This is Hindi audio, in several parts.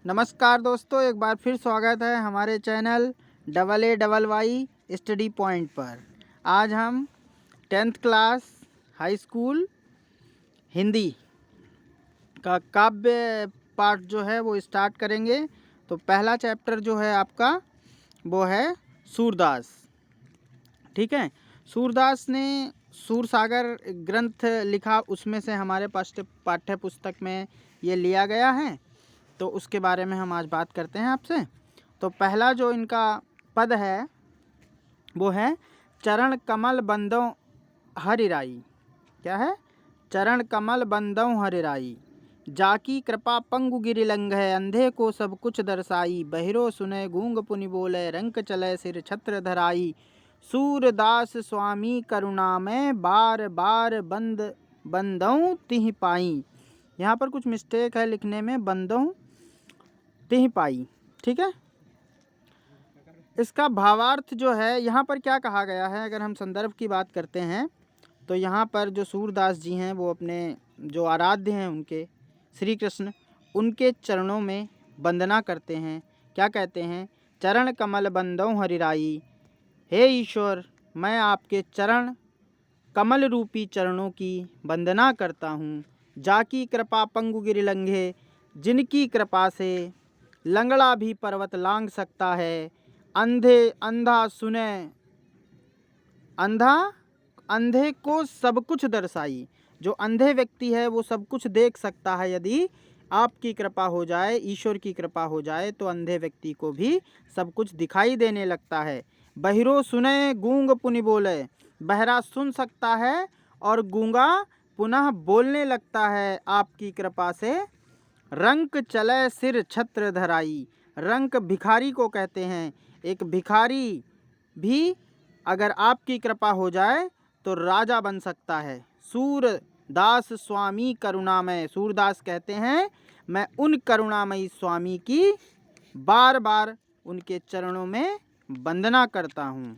नमस्कार दोस्तों, एक बार फिर स्वागत है हमारे चैनल AAYY स्टडी पॉइंट पर। आज हम 10th class high school Hindi का काव्य पाठ जो है वो स्टार्ट करेंगे। तो पहला चैप्टर जो है आपका वो है सूरदास। ठीक है, सूरदास ने सूरसागर ग्रंथ लिखा, उसमें से हमारे पाठ्य पुस्तक में ये लिया गया है। तो उसके बारे में हम आज बात करते हैं आपसे। तो पहला जो इनका पद है वो है चरण कमल बंदों हरिराई। क्या है? चरण कमल बंदों हरिराई, जाकी कृपा पंगु गिरि लंघे, अंधे को सब कुछ दर्शाई, बहिरो सुने गूंग पुनि बोले, रंक चले सिर छत्र धराई, सूरदास स्वामी करुणा में, बार बार बंदों तिहि पाई। यहाँ पर कुछ मिस्टेक है लिखने में, बंदों तिहि पाई। ठीक है, इसका भावार्थ जो है यहाँ पर क्या कहा गया है, अगर हम संदर्भ की बात करते हैं तो यहाँ पर जो सूरदास जी हैं वो अपने जो आराध्य हैं उनके श्री कृष्ण, उनके चरणों में वंदना करते हैं। क्या कहते हैं? चरण कमल बंदों हरिराई, हे ईश्वर मैं आपके चरण कमल रूपी चरणों की वंदना करता हूँ। जाकी कृपा पंगु गिरि लंघे, जिनकी कृपा से लंगड़ा भी पर्वत लांघ सकता है, अंधा सुने, अंधे को सब कुछ दर्शाई, जो अंधे व्यक्ति है वो सब कुछ देख सकता है। यदि आपकी कृपा हो जाए, ईश्वर की कृपा हो जाए तो अंधे व्यक्ति को भी सब कुछ दिखाई देने लगता है। बहिरो सुने गूंग पुनि बोले, बहरा सुन सकता है और गूंगा पुनः बोलने लगता है आपकी कृपा से। रंक चले सिर छत्र धराई, रंक भिखारी को कहते हैं। एक भिखारी भी अगर आपकी कृपा हो जाए तो राजा बन सकता है। सूरदास स्वामी करुणामय, सूरदास कहते हैं मैं उन करुणामयी स्वामी की बार बार उनके चरणों में वंदना करता हूँ।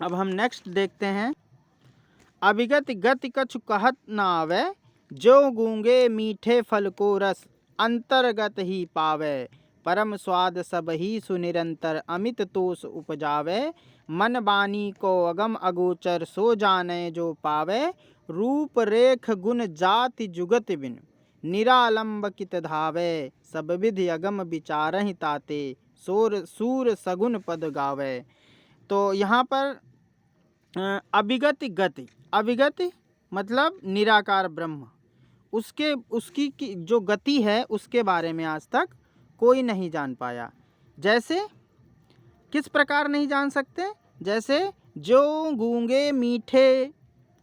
अब हम नेक्स्ट देखते हैं। अभिगत गति कछु कहत न आवे, जो गूंगे मीठे फल को रस अंतर्गत ही पावे, परम स्वाद सब ही सुनिरंतर अमित तोष उपजावे, मन बानी को अगम अगोचर सो जाने जो पावे, रूप रेख गुण जाति जुगत बिन निरालंब कित धावे, सब विधि अगम विचारहि ताते, सूर सगुन पद गावे। तो यहाँ पर अभिगत गति, अभिगत मतलब निराकार ब्रह्म, उसकी जो गति है उसके बारे में आज तक कोई नहीं जान पाया। जैसे किस प्रकार नहीं जान सकते? जैसे जो गूंगे मीठे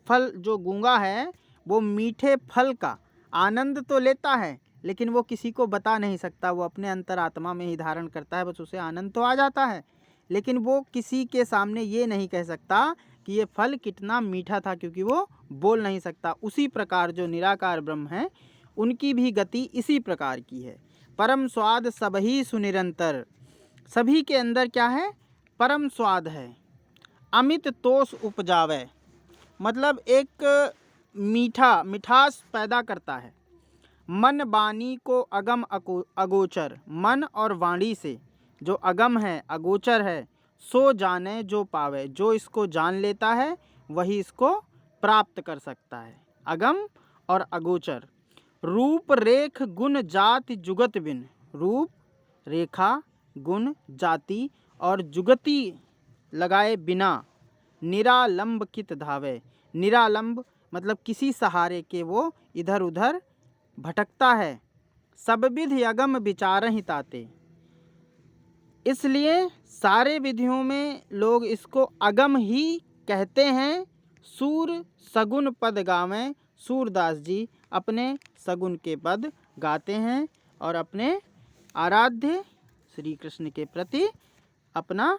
फल, जो गूंगा है वो मीठे फल का आनंद तो लेता है लेकिन वो किसी को बता नहीं सकता, वो अपने अंतरात्मा में ही धारण करता है, बस उसे आनंद तो आ जाता है लेकिन वो किसी के सामने ये नहीं कह सकता कि ये फल कितना मीठा था, क्योंकि वो बोल नहीं सकता। उसी प्रकार जो निराकार ब्रह्म है उनकी भी गति इसी प्रकार की है। परम स्वाद सबही सुनिरंतर, सभी के अंदर क्या है? परम स्वाद है। अमित तोष उपजावे, मतलब एक मिठास पैदा करता है। मन बानी को अगम अगोचर, मन और वाणी से जो अगम है, अगोचर है, सो जाने जो पावे, जो इसको जान लेता है वही इसको प्राप्त कर सकता है। अगम और अगोचर। रूप रेख गुण जाति जुगत बिन, रूप रेखा गुण जाति और जुगति लगाए बिना निरालंब कित धावे, निरालंब मतलब किसी सहारे के वो इधर उधर भटकता है। सब विधि अगम विचारहि ताते, इसलिए सारे विधियों में लोग इसको अगम ही कहते हैं। सूर सगुन पद गावें, सूरदास जी अपने सगुन के पद गाते हैं और अपने आराध्य श्री कृष्ण के प्रति अपना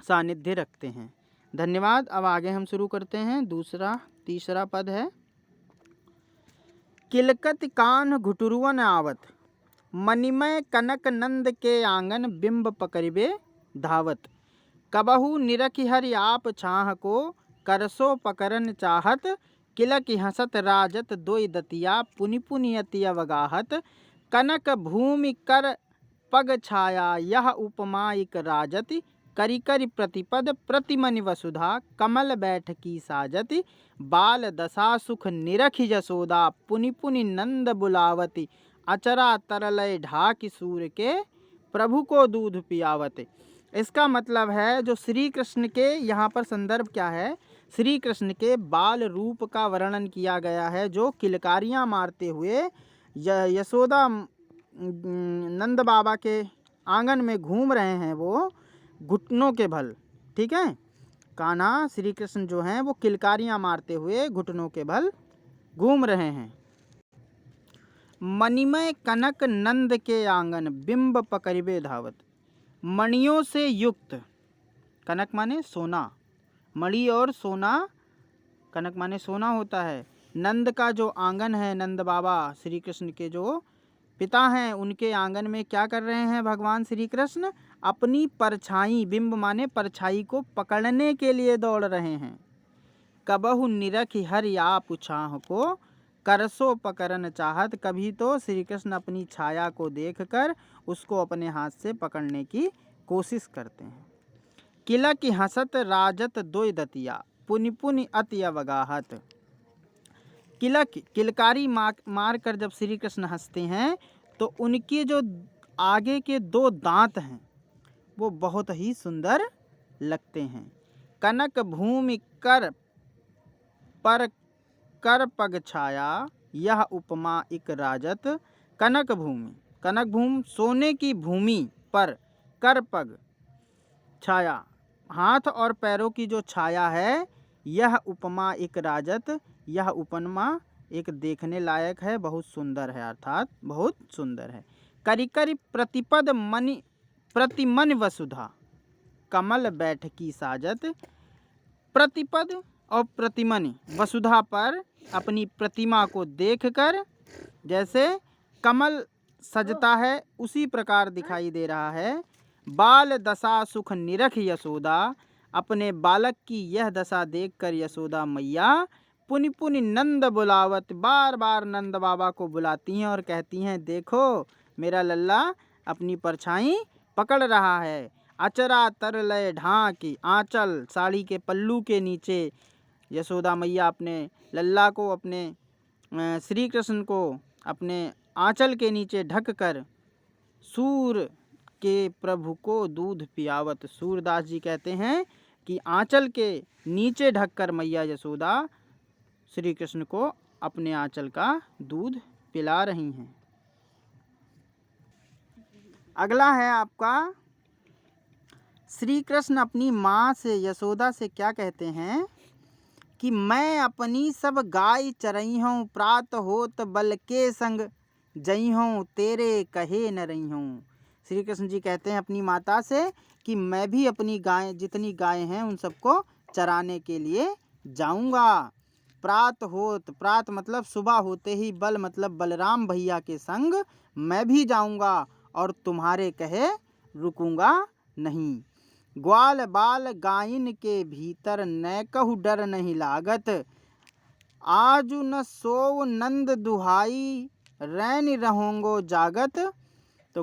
सानिध्य रखते हैं। धन्यवाद। अब आगे हम शुरू करते हैं। तीसरा पद है। किलकत कान घुटुरुवन आवत, मणिमय कनक नंद के आंगन बिंब पकड़िबे धावत, कबहू निरखि हरि आप छाह को, करसो पकरन चाहत, किलक हंसत राजत दोई दतिया, पुनि पुनि अति अवगाहत, कनक भूमि कर पग छाया यह उपमा इक राजति, करी करी प्रतिपद प्रतिमनि वसुधा, कमल बैठ की साजति, बाल दशा सुख निरखि जसोदा, पुनि पुनि नंद बुलावती, अचरा तरलय ढाकी सूर के, प्रभु को दूध पियावते। इसका मतलब है जो श्री कृष्ण के यहाँ पर संदर्भ क्या है, श्री कृष्ण के बाल रूप का वर्णन किया गया है, जो किलकारियाँ मारते हुए यशोदा नंद बाबा के आंगन में घूम रहे हैं, वो घुटनों के बल। ठीक है, कान्हा श्री कृष्ण जो हैं वो किलकारियाँ मारते हुए घुटनों के बल घूम रहे हैं। मणिमय कनक नंद के आंगन, बिंब पकड़िबे धावत। मणियों से युक्त, कनक माने सोना, मणि और सोना, कनक माने सोना होता है। नंद का जो आंगन है, नंद बाबा श्री कृष्ण के जो पिता हैं, उनके आंगन में क्या कर रहे हैं भगवान श्री कृष्ण? अपनी परछाई, बिंब माने परछाई को पकड़ने के लिए दौड़ रहे हैं। कबहु निरखि हरि आप छाह को, करसो पकड़न चाहत। कभी तो श्री कृष्ण अपनी छाया को देखकर उसको अपने हाथ से पकड़ने की कोशिश करते हैं। किलक हसत राजत दोय दतिया, पुनि पुनि अति अवगाहत। किलक, किलकारी मार कर जब श्री कृष्ण हंसते हैं तो उनके जो आगे के दो दांत हैं वो बहुत ही सुंदर लगते हैं। कनक भूमि कर पर कर पग छाया यह उपमा इक राजत। कनक भूमि, कनक भूमि सोने की भूमि पर, कर पग छाया हाथ और पैरों की जो छाया है, यह उपमा एक राजत, यह उपमा एक देखने लायक है, बहुत सुंदर है, अर्थात बहुत सुंदर है। करी करी प्रतिपद मनि प्रतिमन वसुधा, कमल बैठ की साजत। प्रतिपद और प्रतिमनि वसुधा पर अपनी प्रतिमा को देखकर जैसे कमल सजता है उसी प्रकार दिखाई दे रहा है। बाल दशा सुख निरख यशोदा, अपने बालक की यह दशा देखकर यशोदा मैया पुनि पुनि नंद बुलावत, बार बार नंद बाबा को बुलाती हैं और कहती हैं देखो मेरा लल्ला अपनी परछाई पकड़ रहा है। अचरा तरलय ढाकी, आंचल साड़ी के पल्लू के नीचे यशोदा मैया अपने लल्ला को, अपने श्री कृष्ण को अपने आंचल के नीचे ढककर सूर के प्रभु को दूध पियावत। सूरदास जी कहते हैं कि आंचल के नीचे ढककर मैया यशोदा श्री कृष्ण को अपने आंचल का दूध पिला रही हैं। अगला है आपका, श्री कृष्ण अपनी माँ से यशोदा से क्या कहते हैं कि मैं अपनी सब गाय चरई हूँ, प्रात होत बल के संग जई हूँ, तेरे कहे न रही हूँ। श्री कृष्ण जी कहते हैं अपनी माता से कि मैं भी अपनी गाय, जितनी गाय हैं उन सबको चराने के लिए जाऊंगा। प्रात होत, प्रात मतलब सुबह होते ही, बल मतलब बलराम भैया के संग मैं भी जाऊंगा और तुम्हारे कहे रुकूंगा नहीं। ग्वाल बाल गायन के भीतर न कहु डर नहीं लागत, आजु न सोव नंद दुहाई रैन रहोंगो जागत। तो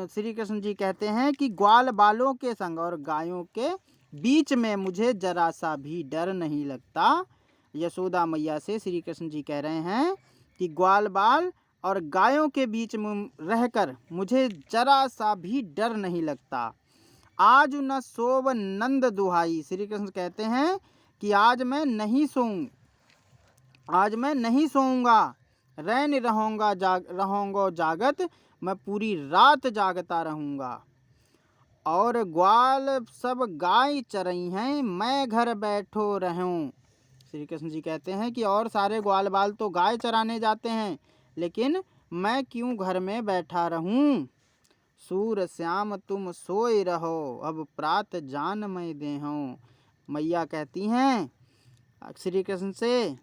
श्री कृष्ण जी कहते हैं कि ग्वाल बालों के संग और गायों के बीच में मुझे जरा सा भी डर नहीं लगता। यशोदा मैया से श्री कृष्ण जी कह रहे हैं कि ग्वाल बाल और गायों के बीच में रहकर मुझे जरा सा भी डर नहीं लगता। आज न सोव नंद दुहाई, श्री कृष्ण कहते हैं कि आज मैं नहीं सोऊं, आज मैं नहीं सोऊंगा। रैन रहूंगा जागत, मैं पूरी रात जागता रहूंगा। और ग्वाल सब गाय चरई हैं, मैं घर बैठो रहूं। श्री कृष्ण जी कहते हैं कि और सारे ग्वाल बाल तो गाय चराने जाते हैं, लेकिन मैं क्यों घर में बैठा रहूं। सूर श्याम तुम सोए रहो, अब प्रात जान मैं देहूं। मैया कहती हैं श्री कृष्ण से,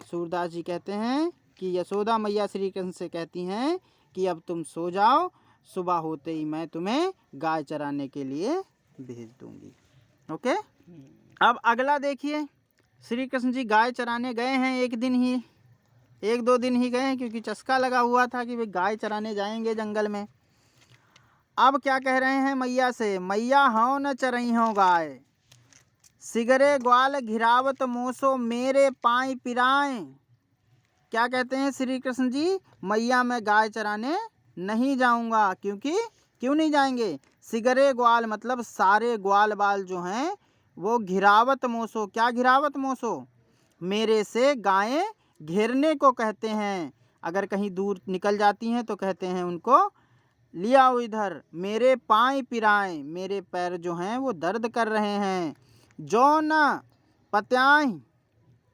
सूरदास जी कहते हैं कि यशोदा मैया श्री कृष्ण से कहती हैं कि अब तुम सो जाओ, सुबह होते ही मैं तुम्हें गाय चराने के लिए भेज दूंगी। ओके, अब अगला देखिए, श्री कृष्ण जी गाय चराने गए हैं एक दिन ही, 1-2 दिन ही गए हैं, क्योंकि चस्का लगा हुआ था कि भाई गाय चराने जाएंगे जंगल में। अब क्या कह रहे हैं मैया से, मैया हौ न चरई हो गाय, सिगरे ग्वाल घिरावत मोसो मेरे पाई पिराए। क्या कहते हैं श्री कृष्ण जी, मैया मैं गाय चराने नहीं जाऊंगा, क्योंकि क्यों नहीं जाएंगे, सिगरे ग्वाल मतलब सारे ग्वाल बाल जो हैं वो घिरावत मोसो, क्या घिरावत मोसो, मेरे से गायें घेरने को कहते हैं। अगर कहीं दूर निकल जाती हैं तो कहते हैं उनको लिया आओ इधर, मेरे पाँव पिराएं, मेरे पैर जो हैं वो दर्द कर रहे हैं। जो न पत्याई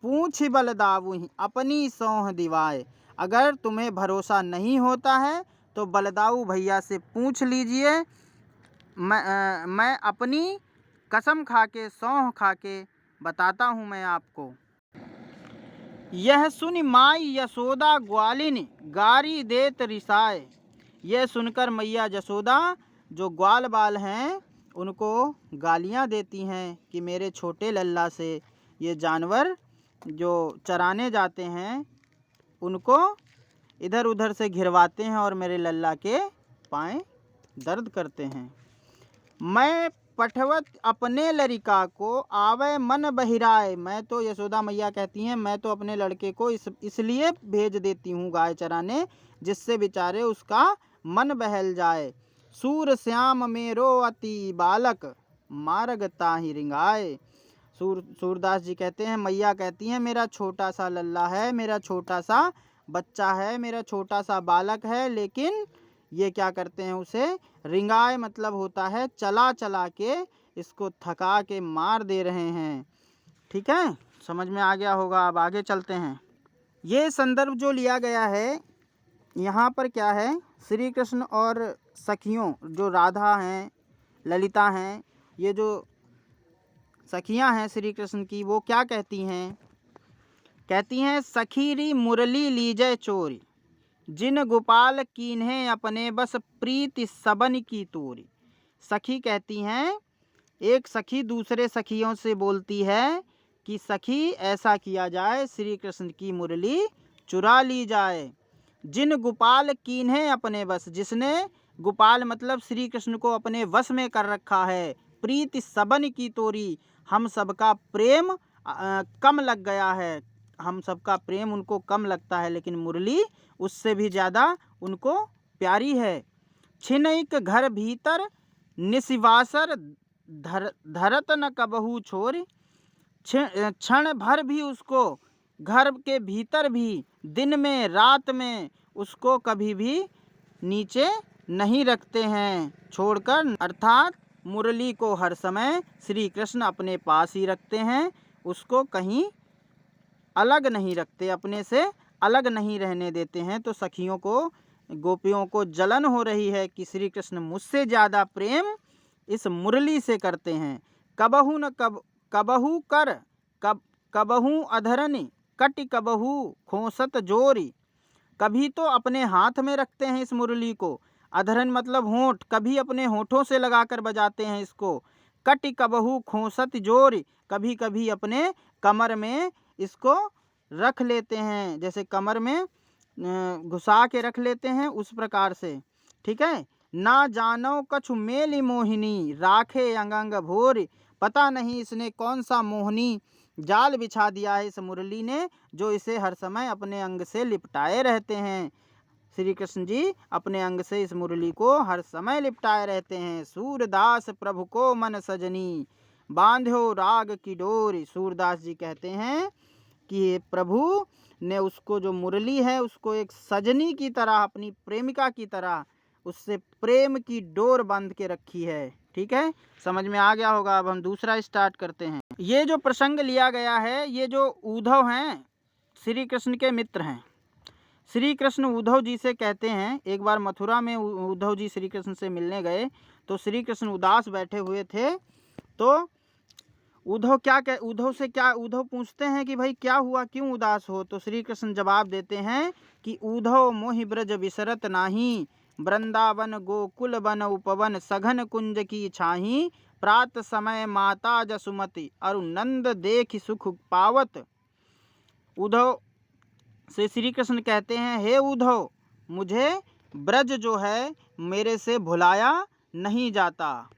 पूछ बल दावुहि अपनी सौह दिवाए। अगर तुम्हें भरोसा नहीं होता है तो बलदाऊ भैया से पूछ लीजिए, मैं अपनी कसम खा के सौह खा के बताता हूँ मैं आपको। यह सुन माई यशोदा ग्वालिन गारी देत रिसाए। यह सुनकर मैया यशोदा जो ग्वाल बाल हैं उनको गालियाँ देती हैं कि मेरे छोटे लल्ला से ये जानवर जो चराने जाते हैं उनको इधर उधर से घिरवाते हैं और मेरे लल्ला के पाँव दर्द करते हैं। मैं पठवत अपने लड़का को आवे मन बहिराए। मैं तो, यशोदा मैया कहती हैं, मैं तो अपने लड़के को इसलिए भेज देती हूँ गाय चराने जिससे बेचारे उसका मन बहल जाए। सूर श्याम मेरो अति बालक मार्ग ताहि रिंगाए। सूरदास जी कहते हैं, मैया कहती हैं मेरा छोटा सा लल्ला है, मेरा छोटा सा बच्चा है, मेरा छोटा सा बालक है, लेकिन ये क्या करते हैं उसे रिंगाए मतलब होता है चला चला के इसको थका के मार दे रहे हैं। ठीक है, समझ में आ गया होगा। अब आगे चलते हैं। ये संदर्भ जो लिया गया है यहाँ पर क्या है, श्री कृष्ण और सखियों जो राधा हैं, ललिता हैं, ये जो सखियाँ हैं श्री कृष्ण की, वो क्या कहती हैं, कहती हैं सखीरी मुरली लीजय चोरी, जिन गोपाल कीन्हे अपने बस प्रीति सबन की तोरी। सखी कहती हैं, एक सखी दूसरे सखियों से बोलती है कि सखी ऐसा किया जाए, श्री कृष्ण की मुरली चुरा ली जाए। जिन गोपाल कीन्हे अपने बस, जिसने गोपाल मतलब श्री कृष्ण को अपने वश में कर रखा है, प्रीति सबन की तोरी, हम सबका प्रेम कम लग गया है, हम सबका प्रेम उनको कम लगता है, लेकिन मुरली उससे भी ज़्यादा उनको प्यारी है। छिनैक घर भीतर निशिवासर धरत न कबहू छोरी। क्षण भर भी उसको घर के भीतर भी, दिन में रात में उसको कभी भी नीचे नहीं रखते हैं छोड़कर, अर्थात मुरली को हर समय श्री कृष्ण अपने पास ही रखते हैं, उसको कहीं अलग नहीं रखते, अपने से अलग नहीं रहने देते हैं। तो सखियों को, गोपियों को जलन हो रही है कि श्री कृष्ण मुझसे ज़्यादा प्रेम इस मुरली से करते हैं। कबहू न कबहू कर कबहू अधरनि कटि कबहू खोसत जोरी। कभी तो अपने हाथ में रखते हैं इस मुरली को, अधरन मतलब होंठ, कभी अपने होंठों से लगाकर बजाते हैं इसको। कटि कबहू खोसत जोरी, कभी कभी अपने कमर में इसको रख लेते हैं, जैसे कमर में घुसा के रख लेते हैं उस प्रकार से। ठीक है, ना जानो कछु मेली मोहिनी राखे अंग अंग भोरी। पता नहीं इसने कौन सा मोहनी जाल बिछा दिया है इस मुरली ने, जो इसे हर समय अपने अंग से लिपटाए रहते हैं। श्री कृष्ण जी अपने अंग से इस मुरली को हर समय लिपटाए रहते हैं। सूरदास प्रभु को मन सजनी बांध्यो राग की डोरी। सूरदास जी कहते हैं कि प्रभु ने उसको, जो मुरली है, उसको एक सजनी की तरह, अपनी प्रेमिका की तरह उससे प्रेम की डोर बांध के रखी है। ठीक है, समझ में आ गया होगा। अब हम दूसरा स्टार्ट करते हैं। ये जो प्रसंग लिया गया है, ये जो उद्धव हैं श्री कृष्ण के मित्र हैं। श्री कृष्ण उद्धव जी से कहते हैं, एक बार मथुरा में उद्धव जी श्री कृष्ण से मिलने गए तो श्री कृष्ण उदास बैठे हुए थे। तो उद्धव पूछते हैं कि भाई क्या हुआ, क्यों उदास हो। तो श्री कृष्ण जवाब देते हैं कि उद्धव मोहि ब्रज विसरत नाही, वृंदावन गोकुल वन उपवन सघन कुंज की छाही। प्रात समय माता जसुमति अरु नंद देख सुख पावत। उद्धव से श्री कृष्ण कहते हैं, हे उद्धव, मुझे ब्रज जो है मेरे से भुलाया नहीं जाता।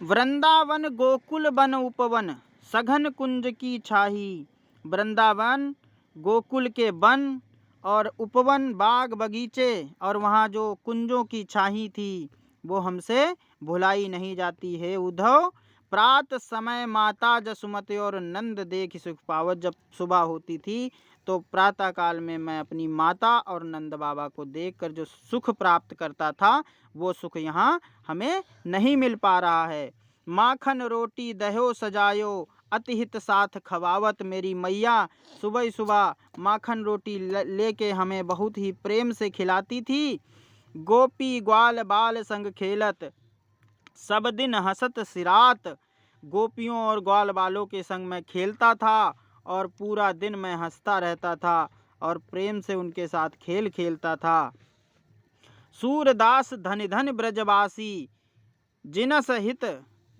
वृंदावन गोकुल बन उपवन, सघन कुंज की छाही। वृंदावन गोकुल के वन और उपवन बाग बगीचे और वहाँ जो कुंजों की छाही थी वो हमसे भुलाई नहीं जाती है उद्धव। प्रात समय माता जसुमति और नंद देख सुख पावत। जब सुबह होती थी तो प्रातः काल में मैं अपनी माता और नंद बाबा को देखकर जो सुख प्राप्त करता था वो सुख यहाँ हमें नहीं मिल पा रहा है। माखन रोटी दह्यो सजायो, अतिहित साथ खवावत। मेरी मैया सुबह सुबह माखन रोटी लेके हमें बहुत ही प्रेम से खिलाती थी। गोपी ग्वाल बाल संग खेलत, सब दिन हंसत सिरात। गोपियों और ग्वाल बालों के संग मैं खेलता था और पूरा दिन मैं हंसता रहता था और प्रेम से उनके साथ खेल खेलता था। सूरदास धन धन ब्रजवासी, जिनस हित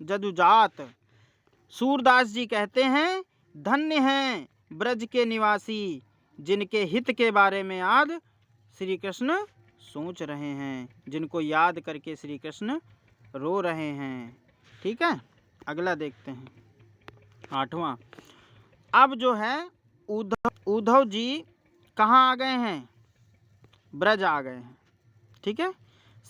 जदुजात। सूरदास जी कहते हैं, धन्य हैं ब्रज के निवासी, जिनके हित के बारे में आज श्री कृष्ण सोच रहे हैं, जिनको याद करके श्री कृष्ण रो रहे हैं। ठीक है, अगला देखते हैं 8वां। अब जो है उद्धव जी कहाँ आ गए हैं? ब्रज आ गए हैं। ठीक है,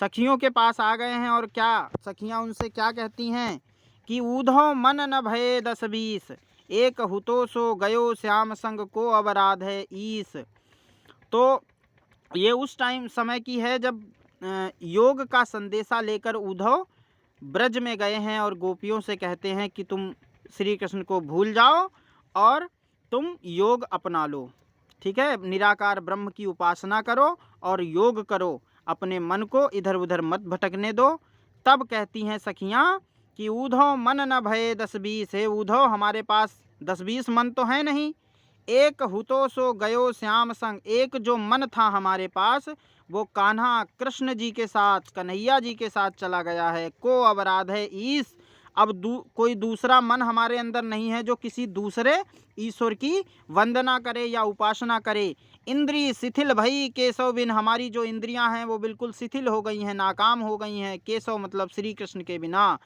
सखियों के पास आ गए हैं और क्या सखियां उनसे क्या कहती हैं कि उद्धव मन न भये 10-20, एक हुतो सो गयो श्याम संग को अवराध है ईस। तो ये उस टाइम समय की है जब योग का संदेशा लेकर उद्धव ब्रज में गए हैं और गोपियों से कहते हैं कि तुम श्री कृष्ण को भूल जाओ और तुम योग अपना लो। ठीक है, निराकार ब्रह्म की उपासना करो और योग करो, अपने मन को इधर उधर मत भटकने दो। तब कहती हैं सखियां कि उद्धव मन न भये 10-20, है उद्धव हमारे पास 10-20 मन तो है नहीं। एक हुतो सो गयो श्याम संग, एक जो मन था हमारे पास वो कान्हा कृष्ण जी के साथ, कन्हैया जी के साथ चला गया है। को अवराध है ईस, अब कोई दूसरा मन हमारे अंदर नहीं है जो किसी दूसरे ईश्वर की वंदना करे या उपासना करे। इंद्री शिथिल भई केशव बिन, हमारी जो इंद्रियां हैं वो बिल्कुल शिथिल हो गई हैं, नाकाम हो गई हैं। केशव मतलब श्री कृष्ण के बिना।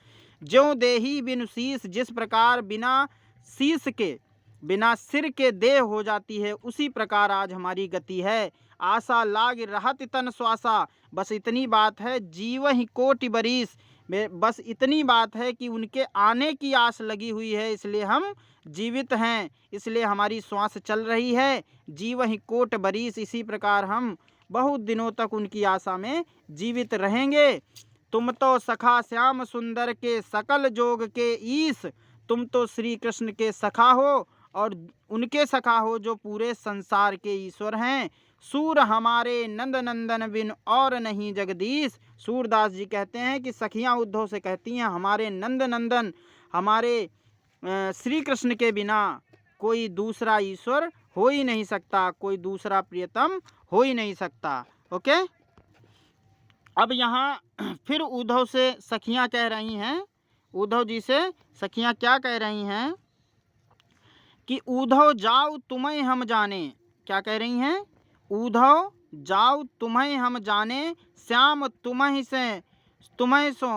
ज्यों देही बिन शीस, जिस प्रकार बिना शीस के, बिना सिर के देह हो जाती है, उसी प्रकार आज हमारी गति है। आशा लाग रहत तन श्वासा, बस इतनी बात है जीव ही कोटि बरिस, बस इतनी बात है कि उनके आने की आस लगी हुई है, इसलिए हम जीवित हैं, इसलिए हमारी श्वास चल रही है। जीव ही कोट बरिस, इसी प्रकार हम बहुत दिनों तक उनकी आशा में जीवित रहेंगे। तुम तो सखा श्याम सुंदर के, सकल जोग के ईस, तुम तो श्री कृष्ण के सखा हो और उनके सखा हो जो पूरे संसार के ईश्वर हैं। सूर हमारे नंद नंदन बिन और नहीं जगदीश। सूरदास जी कहते हैं कि सखियां उद्धव से कहती हैं, हमारे नंद नंदन, हमारे श्री कृष्ण के बिना कोई दूसरा ईश्वर हो ही नहीं सकता, कोई दूसरा प्रियतम हो ही नहीं सकता। ओके, अब यहाँ फिर उद्धव से सखियां कह रही हैं, उद्धव जी से सखियां क्या कह रही हैं कि उद्धव जाओ तुम्हें हम जाने। क्या कह रही हैं? उद्धव जाओ तुम्हें हम जाने, श्याम तुम्हें सो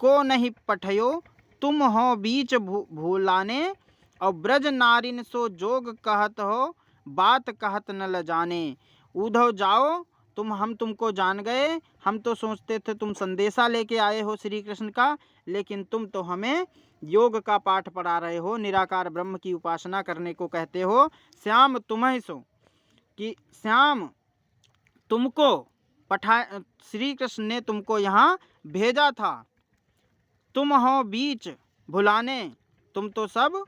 को नहीं पठयो, तुम हो बीच भूलाने, और ब्रज नारिन सो जोग कहत हो, बात कहत न ल जाने। उद्धव जाओ, हम तुमको जान गए, हम तो सोचते थे तुम संदेशा लेके आए हो श्री कृष्ण का, लेकिन तुम तो हमें योग का पाठ पढ़ा रहे हो, निराकार ब्रह्म की उपासना करने को कहते हो। श्याम तुम्हें सो, कि श्याम तुमको श्री कृष्ण ने तुमको यहाँ भेजा था। तुम हो बीच भुलाने, तुम तो सब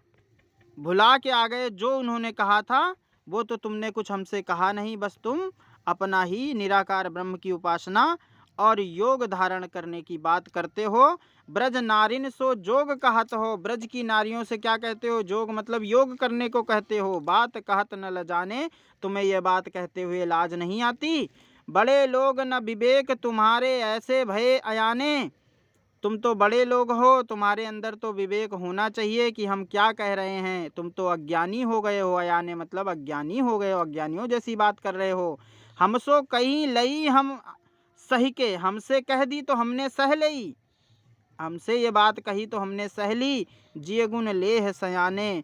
भुला के आ गए, जो उन्होंने कहा था वो तो तुमने कुछ हमसे कहा नहीं, बस तुम अपना ही निराकार ब्रह्म की उपासना और योग धारण करने की बात करते हो। ब्रज नारिन सो जोग कहत हो, ब्रज की नारियों से क्या कहते हो? जोग मतलब योग करने को कहते हो। बात कहत न ल जाने, तुम्हें यह बात कहते हुए लाज नहीं आती। बड़े लोग न विवेक तुम्हारे, ऐसे भये अयाने, तुम तो बड़े लोग हो, तुम्हारे अंदर तो विवेक होना चाहिए कि हम क्या कह रहे हैं। तुम तो अज्ञानी हो गए हो, अयाने मतलब अज्ञानी हो गए हो, अज्ञानियों जैसी बात कर रहे हो। हमसो कहीं लई हम सही के, हमसे कह दी तो हमने सह लई, हमसे ये बात कही तो हमने सह ली। जिय गुण लेह सयाने,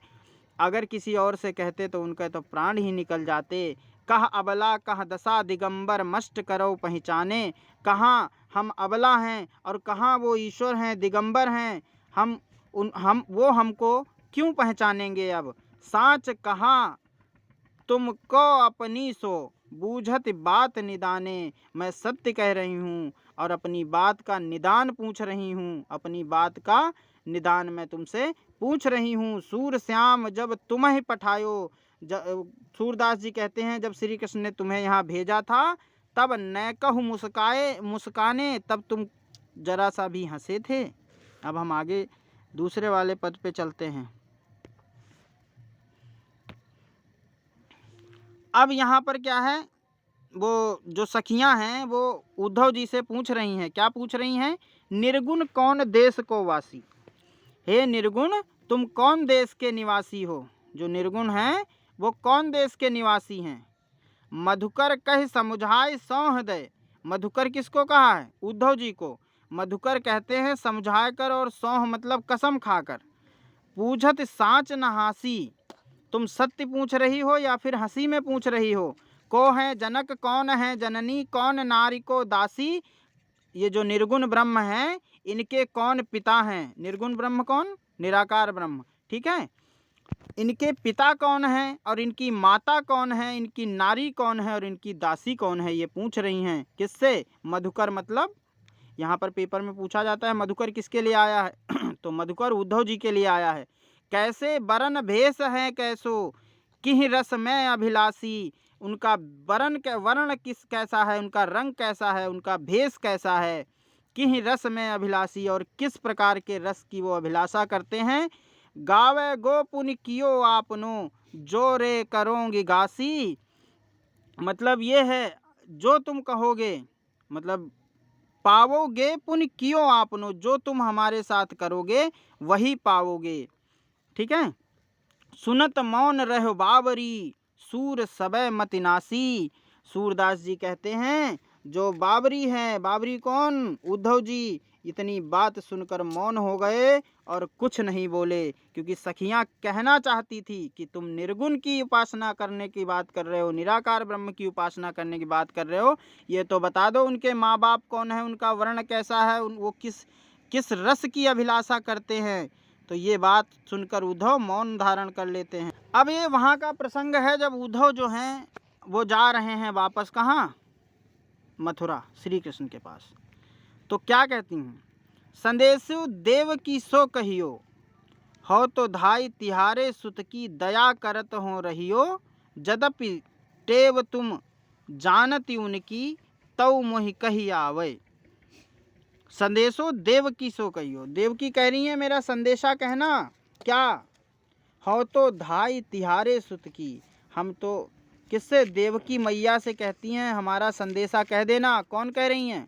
अगर किसी और से कहते तो उनके तो प्राण ही निकल जाते। कह अबला कह दशा दिगंबर मस्ट करो पहचाने, कहाँ हम अबला हैं और कहाँ वो ईश्वर हैं, दिगंबर हैं। हम वो हमको क्यों पहचानेंगे अब। साच कहाँ तुमको अपनी सो, बूझत बात निदाने, मैं सत्य कह रही हूँ और अपनी बात का निदान पूछ रही हूँ, अपनी बात का निदान मैं तुमसे पूछ रही हूँ। सूर श्याम जब तुम्हें पठायो, सूरदास जी कहते हैं जब श्री कृष्ण ने तुम्हें यहाँ भेजा था तब न कहु मुस्काने, तब तुम जरा सा भी हंसे थे। अब हम आगे दूसरे वाले पद पे चलते हैं। अब यहाँ पर क्या है, वो जो सखियां हैं वो उद्धव जी से पूछ रही हैं। क्या पूछ रही हैं? निर्गुण कौन देश को वासी, हे निर्गुण तुम कौन देश के निवासी हो। जो निर्गुण हैं वो कौन देश के निवासी हैं। मधुकर कह समझाए सौह दे, मधुकर किसको कहा है? उद्धव जी को। मधुकर कहते हैं समझा कर, और सौह मतलब कसम खाकर। पूछत साँच न हासी, तुम सत्य पूछ रही हो या फिर हंसी में पूछ रही हो। को है जनक कौन है जननी, कौन नारी को दासी। ये जो निर्गुण ब्रह्म हैं इनके कौन पिता हैं। निर्गुण ब्रह्म कौन? निराकार ब्रह्म, ठीक है। इनके पिता कौन है और इनकी माता कौन है, इनकी नारी कौन है और इनकी दासी कौन है, ये पूछ रही हैं। किससे? मधुकर। मतलब यहाँ पर पेपर में पूछा जाता है मधुकर किसके लिए आया है तो मधुकर उद्धव जी के लिए आया है। कैसे बरन भेष है कैसो, किह रस में अभिलाषी। उनका वर्ण किस कैसा है, उनका रंग कैसा है, उनका भेष कैसा है। किह रस में अभिलाषी, और किस प्रकार के रस की वो अभिलाषा करते हैं। गावे गो पुनि कियो आपनो, जो रे करोगे गासी। मतलब ये है जो तुम कहोगे, मतलब पावोगे पुण्य कियो आपनो, जो तुम हमारे साथ करोगे वही पाओगे, ठीक है। सुनत मौन रहो बाबरी, सूर सबे मतिनासी। सूरदास जी कहते हैं जो बाबरी हैं, बाबरी कौन? उद्धव जी, इतनी बात सुनकर मौन हो गए और कुछ नहीं बोले, क्योंकि सखियां कहना चाहती थी कि तुम निर्गुण की उपासना करने की बात कर रहे हो, निराकार ब्रह्म की उपासना करने की बात कर रहे हो, ये तो बता दो उनके माँ बाप कौन है, उनका वर्ण कैसा है, वो किस किस रस की अभिलाषा करते हैं। तो ये बात सुनकर उद्धव मौन धारण कर लेते हैं। अब ये वहाँ का प्रसंग है जब उद्धव जो हैं वो जा रहे हैं वापस कहाँ? मथुरा, श्री कृष्ण के पास। तो क्या कहती हैं? संदेशु देव की सो कहियो, हो तो धाई तिहारे सुत की दया करत हो रहियो। यद्यपि टेव तुम जानती उनकी, तौ मोहि कही आवे। संदेशो देव की सो कहियो, देव की कह रही है मेरा संदेशा कहना। क्या? हो तो धाई तिहारे सुत की, हम तो किससे? देवकी मैया से कहती हैं हमारा संदेशा कह देना। कौन कह रही हैं?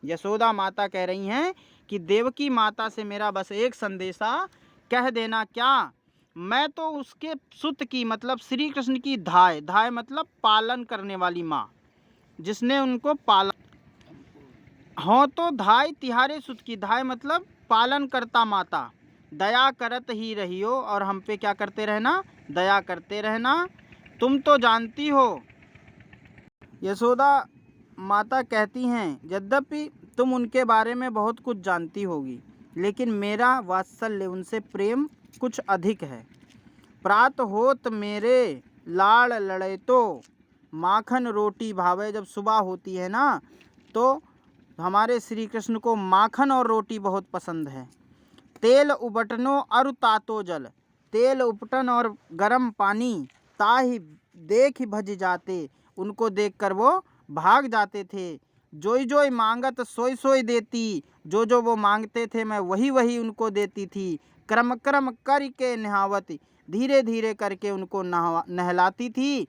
यशोदा माता कह रही हैं कि देवकी माता से मेरा बस एक संदेशा कह देना। क्या? मैं तो उसके सुत की, मतलब श्री कृष्ण की धाय, धाय मतलब पालन करने वाली माँ, जिसने उनको पाला। हो तो धाय तिहारे सुत की, धाय मतलब पालन करता माता। दया करत ही रहियो, और हम पे क्या करते रहना? दया करते रहना। तुम तो जानती हो, यशोदा माता कहती हैं यद्यपि तुम उनके बारे में बहुत कुछ जानती होगी, लेकिन मेरा वात्सल्य, उनसे प्रेम कुछ अधिक है। प्रात होत मेरे लाड़ लड़े तो, माखन रोटी भावे। जब सुबह होती है ना तो हमारे श्री कृष्ण को माखन और रोटी बहुत पसंद है। तेल उबटनो अरु तातो जल, तेल उपटन और गर्म पानी, ताहि देख भज जाते, उनको देखकर वो भाग जाते थे। जोई जोई मांगत सोई सोई देती, जो जो वो मांगते थे मैं वही वही उनको देती थी। क्रम क्रम करके नहावत, धीरे धीरे करके उनको नहलाती थी।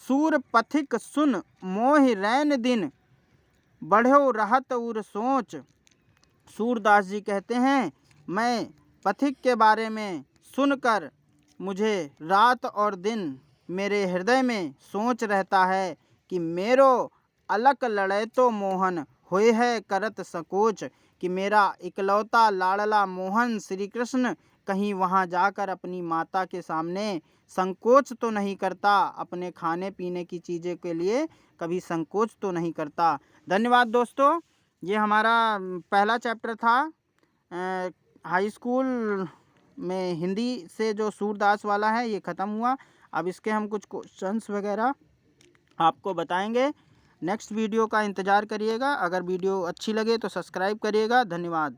सूर पथिक सुन मोहि रैन दिन, बढ़ो रहत उर सोच। सूरदास जी कहते हैं, मैं पथिक के बारे में सुनकर मुझे रात और दिन मेरे हृदय में सोच रहता है कि मेरो अलक लड़े तो मोहन होए है करत संकोच, कि मेरा इकलौता लाडला मोहन श्री कृष्ण कहीं वहाँ जाकर अपनी माता के सामने संकोच तो नहीं करता, अपने खाने पीने की चीज़ें के लिए कभी संकोच तो नहीं करता। धन्यवाद दोस्तों। ये हमारा पहला चैप्टर था हाई स्कूल में हिंदी से जो सूरदास वाला है, ये ख़त्म हुआ। अब इसके हम कुछ क्वेश्चंस वगैरह आपको बताएंगे। नेक्स्ट वीडियो का इंतज़ार करिएगा। अगर वीडियो अच्छी लगे तो सब्सक्राइब करिएगा। धन्यवाद।